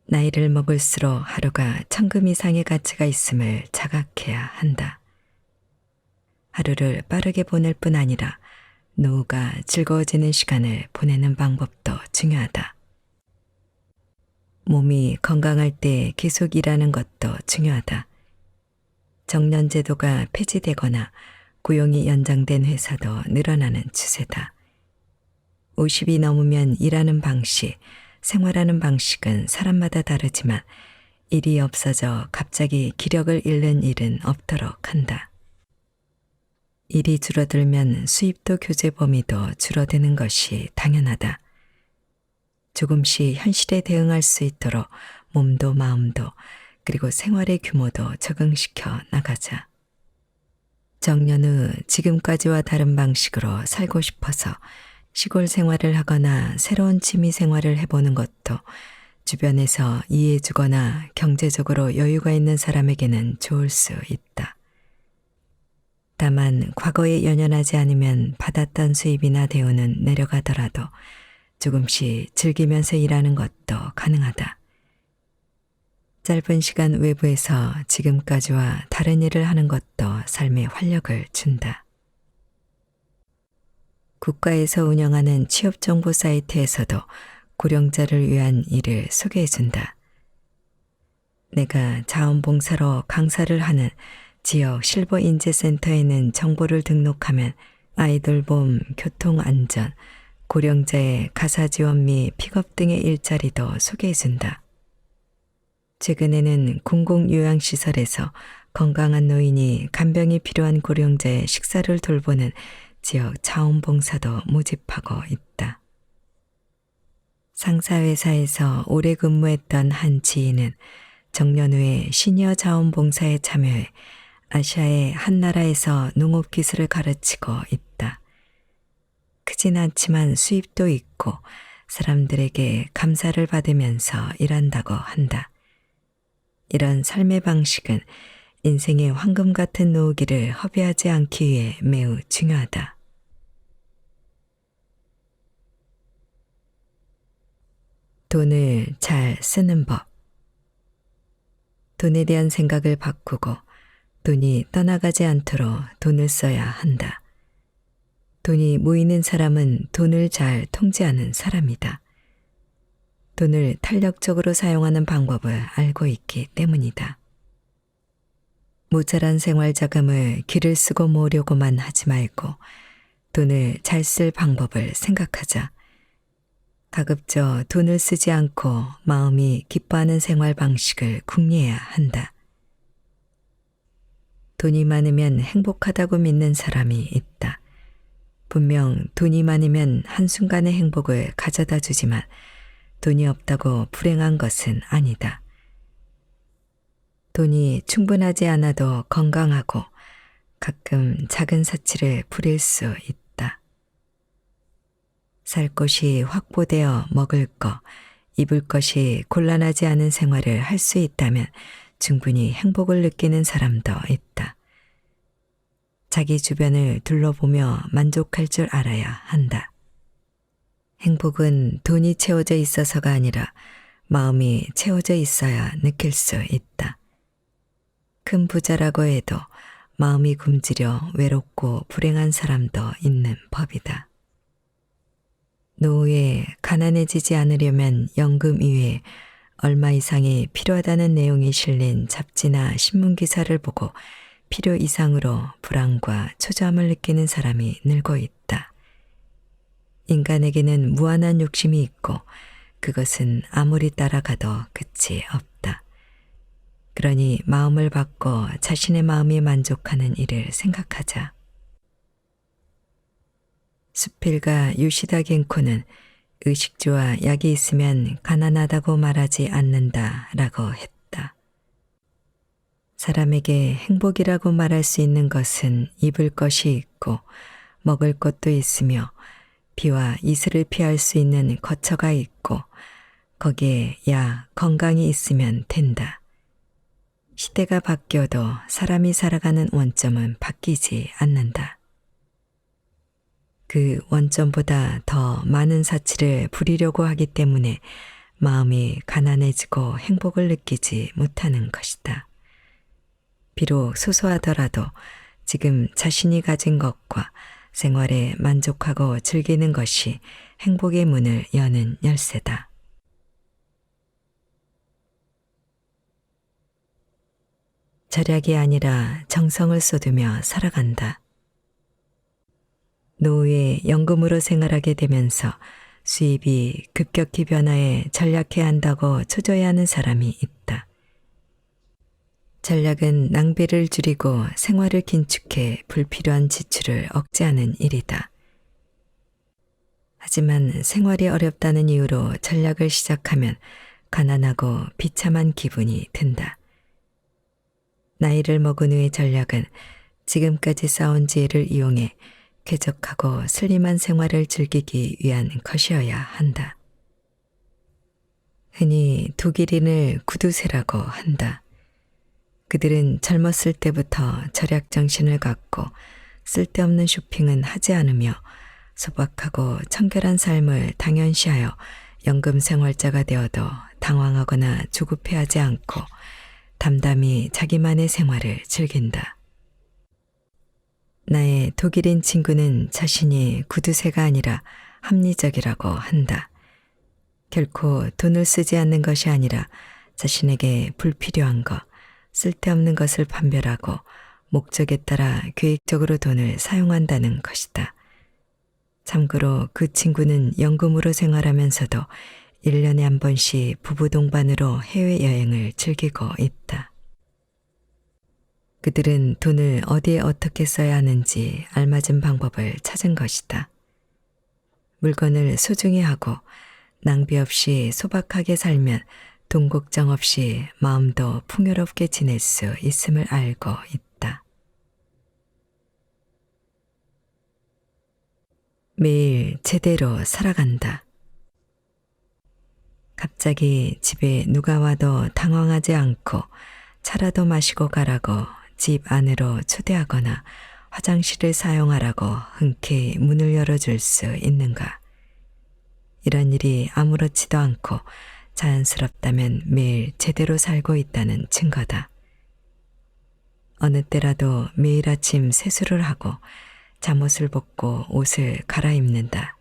나이를 먹을수록 하루가 천금 이상의 가치가 있음을 자각해야 한다. 하루를 빠르게 보낼 뿐 아니라 노후가 즐거워지는 시간을 보내는 방법도 중요하다. 몸이 건강할 때 계속 일하는 것도 중요하다. 정년제도가 폐지되거나 고용이 연장된 회사도 늘어나는 추세다. 50이 넘으면 일하는 방식, 생활하는 방식은 사람마다 다르지만 일이 없어져 갑자기 기력을 잃는 일은 없도록 한다. 일이 줄어들면 수입도 교제 범위도 줄어드는 것이 당연하다. 조금씩 현실에 대응할 수 있도록 몸도 마음도 그리고 생활의 규모도 적응시켜 나가자. 정년 후 지금까지와 다른 방식으로 살고 싶어서 시골 생활을 하거나 새로운 취미 생활을 해보는 것도 주변에서 이해해주거나 경제적으로 여유가 있는 사람에게는 좋을 수 있다. 다만 과거에 연연하지 않으면 받았던 수입이나 대우는 내려가더라도 조금씩 즐기면서 일하는 것도 가능하다. 짧은 시간 외부에서 지금까지와 다른 일을 하는 것도 삶에 활력을 준다. 국가에서 운영하는 취업정보 사이트에서도 고령자를 위한 일을 소개해준다. 내가 자원봉사로 강사를 하는 지역 실버인재센터에는 정보를 등록하면 아이돌봄, 교통안전, 고령자의 가사지원 및 픽업 등의 일자리도 소개해준다. 최근에는 공공요양시설에서 건강한 노인이 간병이 필요한 고령자의 식사를 돌보는 지역 자원봉사도 모집하고 있다. 상사회사에서 오래 근무했던 한 지인은 정년 후에 시니어 자원봉사에 참여해 아시아의 한 나라에서 농업기술을 가르치고 있다. 크진 않지만 수입도 있고 사람들에게 감사를 받으면서 일한다고 한다. 이런 삶의 방식은 인생의 황금 같은 노후기를 허비하지 않기 위해 매우 중요하다. 돈을 잘 쓰는 법. 돈에 대한 생각을 바꾸고 돈이 떠나가지 않도록 돈을 써야 한다. 돈이 모이는 사람은 돈을 잘 통제하는 사람이다. 돈을 탄력적으로 사용하는 방법을 알고 있기 때문이다. 모자란 생활자금을 길을 쓰고 모으려고만 하지 말고 돈을 잘 쓸 방법을 생각하자. 가급적 돈을 쓰지 않고 마음이 기뻐하는 생활 방식을 궁리해야 한다. 돈이 많으면 행복하다고 믿는 사람이 있다. 분명 돈이 많으면 한순간의 행복을 가져다 주지만 돈이 없다고 불행한 것은 아니다. 돈이 충분하지 않아도 건강하고 가끔 작은 사치를 부릴 수 있다. 살 곳이 확보되어 먹을 것, 입을 것이 곤란하지 않은 생활을 할 수 있다면 충분히 행복을 느끼는 사람도 있다. 자기 주변을 둘러보며 만족할 줄 알아야 한다. 행복은 돈이 채워져 있어서가 아니라 마음이 채워져 있어야 느낄 수 있다. 큰 부자라고 해도 마음이 굶주려 외롭고 불행한 사람도 있는 법이다. 노후에 가난해지지 않으려면 연금 이외에 얼마 이상이 필요하다는 내용이 실린 잡지나 신문기사를 보고 필요 이상으로 불안과 초조함을 느끼는 사람이 늘고 있다. 인간에게는 무한한 욕심이 있고 그것은 아무리 따라가도 끝이 없다. 그러니 마음을 바꿔 자신의 마음이 만족하는 일을 생각하자. 수필가 요시다 겐코는 의식주와 약이 있으면 가난하다고 말하지 않는다 라고 했다. 사람에게 행복이라고 말할 수 있는 것은 입을 것이 있고 먹을 것도 있으며 비와 이슬을 피할 수 있는 거처가 있고 거기에 건강이 있으면 된다. 시대가 바뀌어도 사람이 살아가는 원점은 바뀌지 않는다. 그 원점보다 더 많은 사치를 부리려고 하기 때문에 마음이 가난해지고 행복을 느끼지 못하는 것이다. 비록 소소하더라도 지금 자신이 가진 것과 생활에 만족하고 즐기는 것이 행복의 문을 여는 열쇠다. 절약이 아니라 정성을 쏟으며 살아간다. 노후에 연금으로 생활하게 되면서 수입이 급격히 변화해 전략해야 한다고 초조해하는 사람이 있다. 전략은 낭비를 줄이고 생활을 긴축해 불필요한 지출을 억제하는 일이다. 하지만 생활이 어렵다는 이유로 전략을 시작하면 가난하고 비참한 기분이 든다. 나이를 먹은 후의 전략은 지금까지 쌓은 지혜를 이용해 쾌적하고 슬림한 생활을 즐기기 위한 것이어야 한다. 흔히 독일인을 구두쇠라고 한다. 그들은 젊었을 때부터 절약 정신을 갖고 쓸데없는 쇼핑은 하지 않으며 소박하고 청결한 삶을 당연시하여 연금 생활자가 되어도 당황하거나 조급해하지 않고 담담히 자기만의 생활을 즐긴다. 나의 독일인 친구는 자신이 구두쇠가 아니라 합리적이라고 한다. 결코 돈을 쓰지 않는 것이 아니라 자신에게 불필요한 것, 쓸데없는 것을 판별하고 목적에 따라 계획적으로 돈을 사용한다는 것이다. 참고로 그 친구는 연금으로 생활하면서도 1년에 한 번씩 부부 동반으로 해외여행을 즐기고 있다. 그들은 돈을 어디에 어떻게 써야 하는지 알맞은 방법을 찾은 것이다. 물건을 소중히 하고 낭비 없이 소박하게 살면 돈 걱정 없이 마음도 풍요롭게 지낼 수 있음을 알고 있다. 매일 제대로 살아간다. 갑자기 집에 누가 와도 당황하지 않고 차라도 마시고 가라고 집 안으로 초대하거나 화장실을 사용하라고 흔쾌히 문을 열어줄 수 있는가? 이런 일이 아무렇지도 않고 자연스럽다면 매일 제대로 살고 있다는 증거다. 어느 때라도 매일 아침 세수를 하고 잠옷을 벗고 옷을 갈아입는다.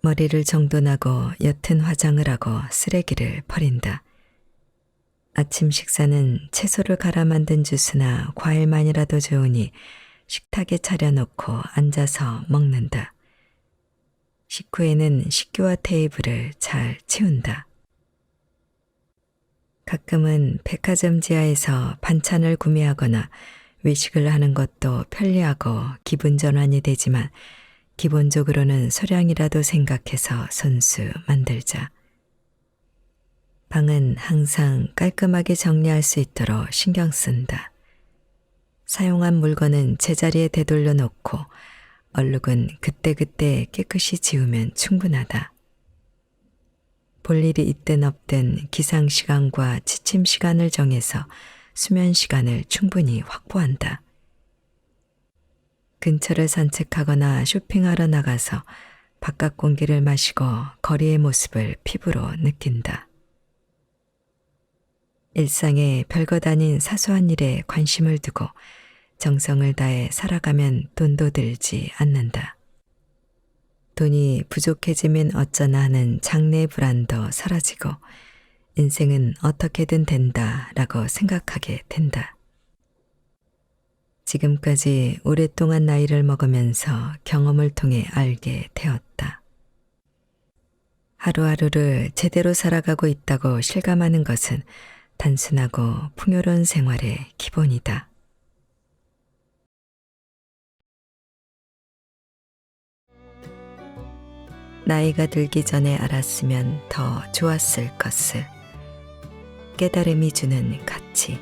머리를 정돈하고 옅은 화장을 하고 쓰레기를 버린다. 아침 식사는 채소를 갈아 만든 주스나 과일만이라도 좋으니 식탁에 차려놓고 앉아서 먹는다. 식후에는 식기와 테이블을 잘 치운다. 가끔은 백화점 지하에서 반찬을 구매하거나 외식을 하는 것도 편리하고 기분 전환이 되지만 기본적으로는 소량이라도 생각해서 손수 만들자. 방은 항상 깔끔하게 정리할 수 있도록 신경 쓴다. 사용한 물건은 제자리에 되돌려 놓고 얼룩은 그때그때 깨끗이 지우면 충분하다. 볼 일이 있든 없든 기상시간과 취침시간을 정해서 수면시간을 충분히 확보한다. 근처를 산책하거나 쇼핑하러 나가서 바깥 공기를 마시고 거리의 모습을 피부로 느낀다. 일상의 별것 아닌 사소한 일에 관심을 두고 정성을 다해 살아가면 돈도 들지 않는다. 돈이 부족해지면 어쩌나 하는 장래의 불안도 사라지고 인생은 어떻게든 된다라고 생각하게 된다. 지금까지 오랫동안 나이를 먹으면서 경험을 통해 알게 되었다. 하루하루를 제대로 살아가고 있다고 실감하는 것은 단순하고 풍요로운 생활의 기본이다. 나이가 들기 전에 알았으면 더 좋았을 것을. 깨달음이 주는 가치.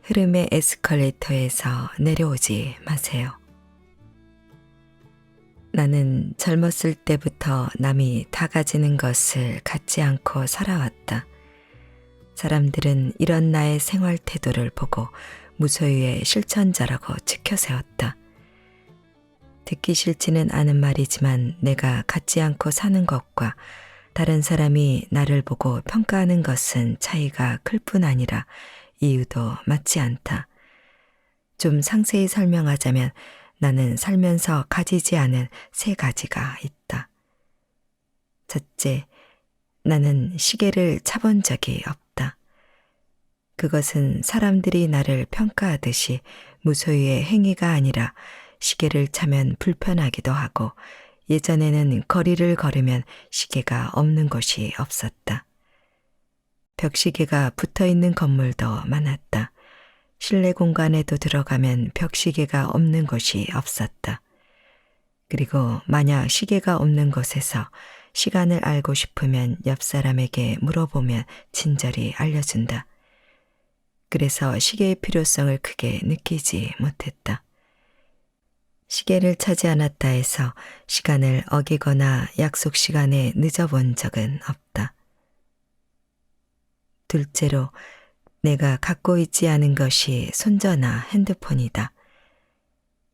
흐름의 에스컬레이터에서 내려오지 마세요. 나는 젊었을 때부터 남이 다 가지는 것을 갖지 않고 살아왔다. 사람들은 이런 나의 생활 태도를 보고 무소유의 실천자라고 치켜세웠다. 듣기 싫지는 않은 말이지만 내가 갖지 않고 사는 것과 다른 사람이 나를 보고 평가하는 것은 차이가 클 뿐 아니라 이유도 맞지 않다. 좀 상세히 설명하자면 나는 살면서 가지지 않은 3가지가 있다. 첫째, 나는 시계를 차본 적이 없다. 그것은 사람들이 나를 평가하듯이 무소유의 행위가 아니라 시계를 차면 불편하기도 하고 예전에는 거리를 걸으면 시계가 없는 곳이 없었다. 벽시계가 붙어있는 건물도 많았다. 실내 공간에도 들어가면 벽시계가 없는 곳이 없었다. 그리고 만약 시계가 없는 곳에서 시간을 알고 싶으면 옆 사람에게 물어보면 친절히 알려준다. 그래서 시계의 필요성을 크게 느끼지 못했다. 시계를 차지 않았다 해서 시간을 어기거나 약속 시간에 늦어본 적은 없다. 둘째로, 내가 갖고 있지 않은 것이 손전화, 핸드폰이다.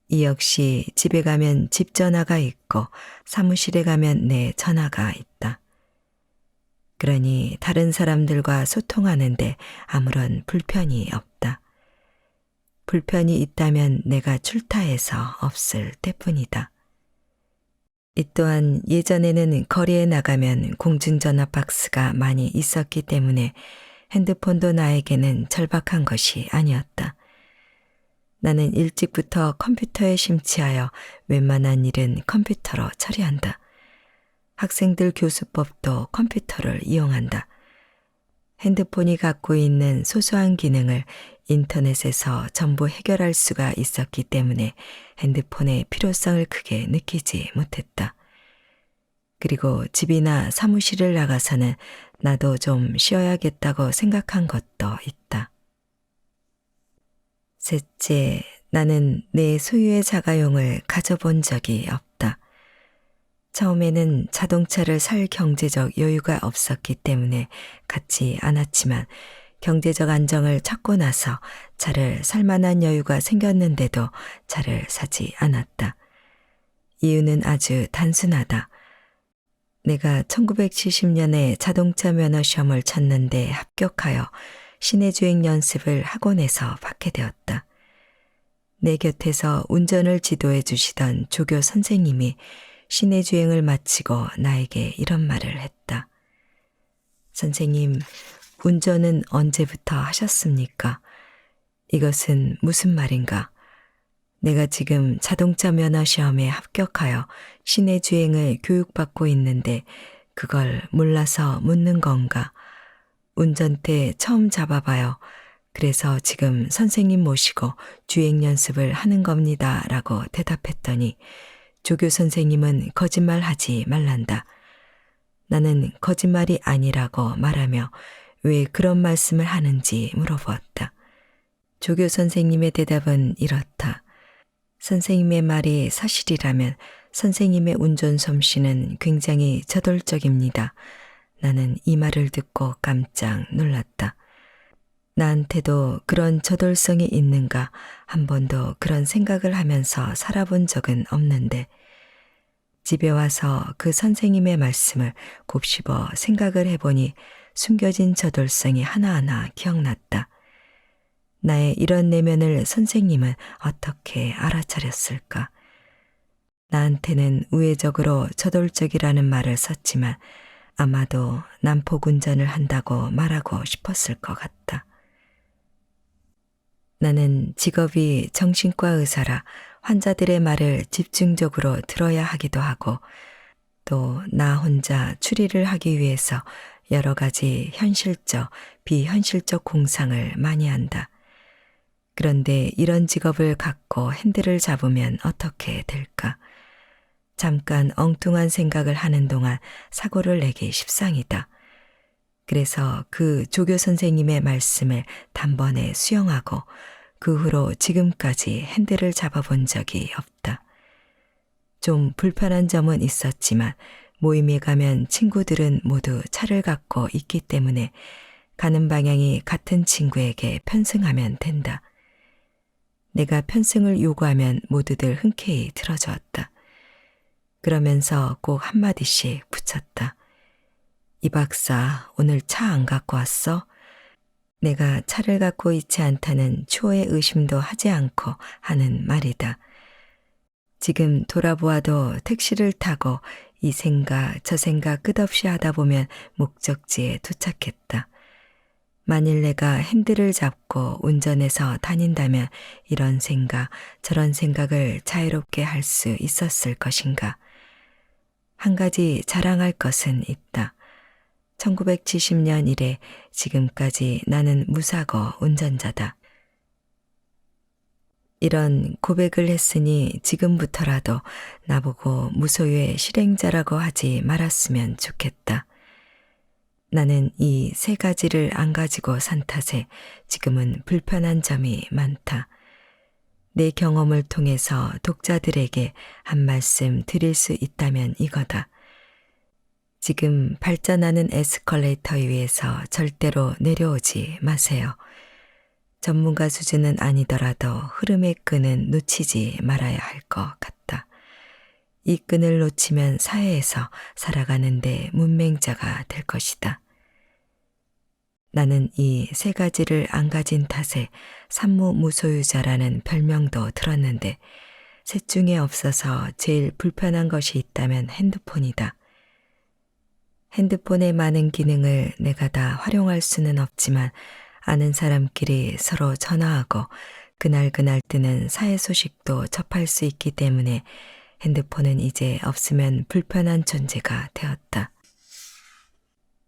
이 역시 집에 가면 집 전화가 있고 사무실에 가면 내 전화가 있다. 그러니 다른 사람들과 소통하는데 아무런 불편이 없다. 불편이 있다면 내가 출타해서 없을 때뿐이다. 이 또한 예전에는 거리에 나가면 공중전화 박스가 많이 있었기 때문에 핸드폰도 나에게는 절박한 것이 아니었다. 나는 일찍부터 컴퓨터에 심취하여 웬만한 일은 컴퓨터로 처리한다. 학생들 교수법도 컴퓨터를 이용한다. 핸드폰이 갖고 있는 소소한 기능을 인터넷에서 전부 해결할 수가 있었기 때문에 핸드폰의 필요성을 크게 느끼지 못했다. 그리고 집이나 사무실을 나가서는 나도 좀 쉬어야겠다고 생각한 것도 있다. 셋째, 나는 내 소유의 자가용을 가져본 적이 없다. 처음에는 자동차를 살 경제적 여유가 없었기 때문에 갖지 않았지만 경제적 안정을 찾고 나서 차를 살 만한 여유가 생겼는데도 차를 사지 않았다. 이유는 아주 단순하다. 내가 1970년에 자동차 면허 시험을 쳤는데 합격하여 시내주행 연습을 학원에서 받게 되었다. 내 곁에서 운전을 지도해 주시던 조교 선생님이 시내주행을 마치고 나에게 이런 말을 했다. 선생님, 운전은 언제부터 하셨습니까? 이것은 무슨 말인가? 내가 지금 자동차 면허 시험에 합격하여 시내주행을 교육받고 있는데 그걸 몰라서 묻는 건가? 운전대 처음 잡아봐요. 그래서 지금 선생님 모시고 주행 연습을 하는 겁니다. 라고 대답했더니 조교 선생님은 거짓말하지 말란다. 나는 거짓말이 아니라고 말하며 왜 그런 말씀을 하는지 물어보았다. 조교 선생님의 대답은 이렇다. 선생님의 말이 사실이라면 선생님의 운전 솜씨는 굉장히 저돌적입니다. 나는 이 말을 듣고 깜짝 놀랐다. 나한테도 그런 저돌성이 있는가 한 번도 그런 생각을 하면서 살아본 적은 없는데 집에 와서 그 선생님의 말씀을 곱씹어 생각을 해보니 숨겨진 저돌성이 하나하나 기억났다. 나의 이런 내면을 선생님은 어떻게 알아차렸을까? 나한테는 우회적으로 저돌적이라는 말을 썼지만 아마도 난폭 운전을 한다고 말하고 싶었을 것 같다. 나는 직업이 정신과 의사라 환자들의 말을 집중적으로 들어야 하기도 하고 또 나 혼자 추리를 하기 위해서 여러 가지 현실적, 비현실적 공상을 많이 한다. 그런데 이런 직업을 갖고 핸들을 잡으면 어떻게 될까? 잠깐 엉뚱한 생각을 하는 동안 사고를 내기 십상이다. 그래서 그 조교 선생님의 말씀을 단번에 수용하고 그 후로 지금까지 핸들을 잡아본 적이 없다. 좀 불편한 점은 있었지만 모임에 가면 친구들은 모두 차를 갖고 있기 때문에 가는 방향이 같은 친구에게 편승하면 된다. 내가 편승을 요구하면 모두들 흔쾌히 들어주었다. 그러면서 꼭 한마디씩 붙였다. 이 박사, 오늘 차 안 갖고 왔어? 내가 차를 갖고 있지 않다는 초의 의심도 하지 않고 하는 말이다. 지금 돌아보아도 택시를 타고 이 생각 저 생각 끝없이 하다 보면 목적지에 도착했다. 만일 내가 핸들을 잡고 운전해서 다닌다면 이런 생각 저런 생각을 자유롭게 할 수 있었을 것인가. 한 가지 자랑할 것은 있다. 1970년 이래 지금까지 나는 무사고 운전자다. 이런 고백을 했으니 지금부터라도 나보고 무소유의 실행자라고 하지 말았으면 좋겠다. 나는 이 세 가지를 안 가지고 산 탓에 지금은 불편한 점이 많다. 내 경험을 통해서 독자들에게 한 말씀 드릴 수 있다면 이거다. 지금 발전하는 에스컬레이터 위에서 절대로 내려오지 마세요. 전문가 수준은 아니더라도 흐름의 끈은 놓치지 말아야 할 것 같다. 이 끈을 놓치면 사회에서 살아가는데 문맹자가 될 것이다. 나는 이 세 가지를 안 가진 탓에 산무무소유자라는 별명도 들었는데 셋 중에 없어서 제일 불편한 것이 있다면 핸드폰이다. 핸드폰의 많은 기능을 내가 다 활용할 수는 없지만 아는 사람끼리 서로 전화하고 그날그날 뜨는 사회 소식도 접할 수 있기 때문에 핸드폰은 이제 없으면 불편한 존재가 되었다.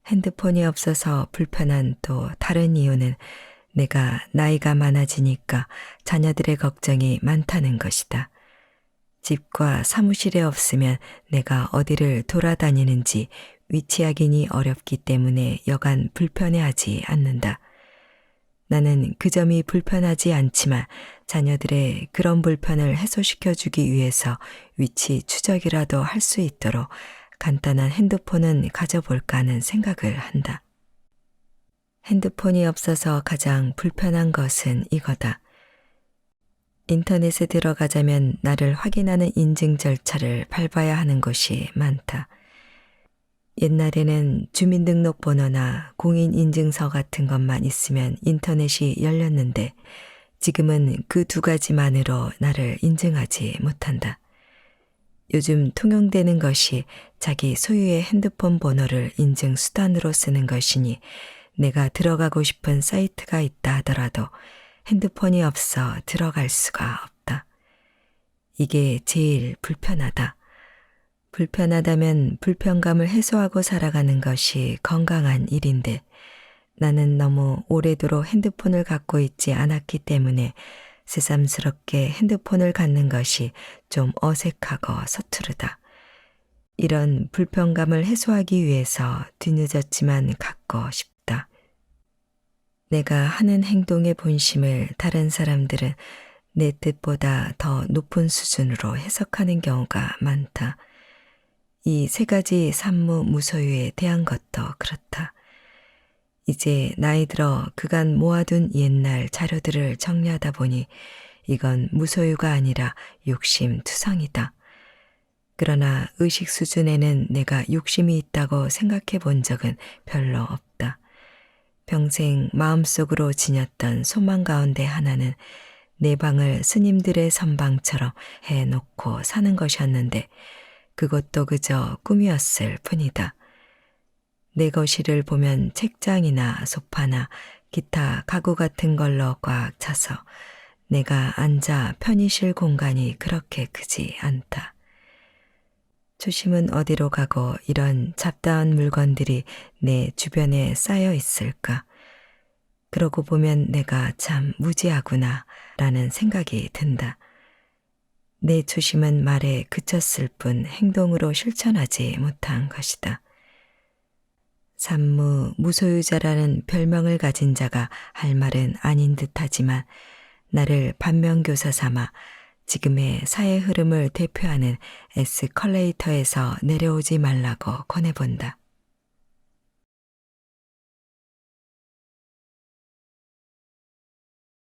핸드폰이 없어서 불편한 또 다른 이유는 내가 나이가 많아지니까 자녀들의 걱정이 많다는 것이다. 집과 사무실에 없으면 내가 어디를 돌아다니는지 위치 확인이 어렵기 때문에 여간 불편해하지 않는다. 나는 그 점이 불편하지 않지만 자녀들의 그런 불편을 해소시켜주기 위해서 위치 추적이라도 할 수 있도록 간단한 핸드폰은 가져볼까 하는 생각을 한다. 핸드폰이 없어서 가장 불편한 것은 이거다. 인터넷에 들어가자면 나를 확인하는 인증 절차를 밟아야 하는 곳이 많다. 옛날에는 주민등록번호나 공인인증서 같은 것만 있으면 인터넷이 열렸는데 지금은 그 두 가지만으로 나를 인증하지 못한다. 요즘 통용되는 것이 자기 소유의 핸드폰 번호를 인증 수단으로 쓰는 것이니 내가 들어가고 싶은 사이트가 있다 하더라도 핸드폰이 없어 들어갈 수가 없다. 이게 제일 불편하다. 불편하다면 불편감을 해소하고 살아가는 것이 건강한 일인데 나는 너무 오래도록 핸드폰을 갖고 있지 않았기 때문에 새삼스럽게 핸드폰을 갖는 것이 좀 어색하고 서투르다. 이런 불편감을 해소하기 위해서 뒤늦었지만 갖고 싶다. 내가 하는 행동의 본심을 다른 사람들은 내 뜻보다 더 높은 수준으로 해석하는 경우가 많다. 이 세 가지 산무무소유에 대한 것도 그렇다. 이제 나이 들어 그간 모아둔 옛날 자료들을 정리하다 보니 이건 무소유가 아니라 욕심투성이다. 그러나 의식 수준에는 내가 욕심이 있다고 생각해 본 적은 별로 없다. 평생 마음속으로 지녔던 소망 가운데 하나는 내 방을 스님들의 선방처럼 해놓고 사는 것이었는데 그것도 그저 꿈이었을 뿐이다. 내 거실을 보면 책장이나 소파나 기타 가구 같은 걸로 꽉 차서 내가 앉아 편히 쉴 공간이 그렇게 크지 않다. 초심은 어디로 가고 이런 잡다한 물건들이 내 주변에 쌓여 있을까? 그러고 보면 내가 참 무지하구나 라는 생각이 든다. 내 초심은 말에 그쳤을 뿐 행동으로 실천하지 못한 것이다. 산무무소유자라는 별명을 가진 자가 할 말은 아닌 듯하지만 나를 반면교사 삼아 지금의 사회 흐름을 대표하는 에스컬레이터에서 내려오지 말라고 권해본다.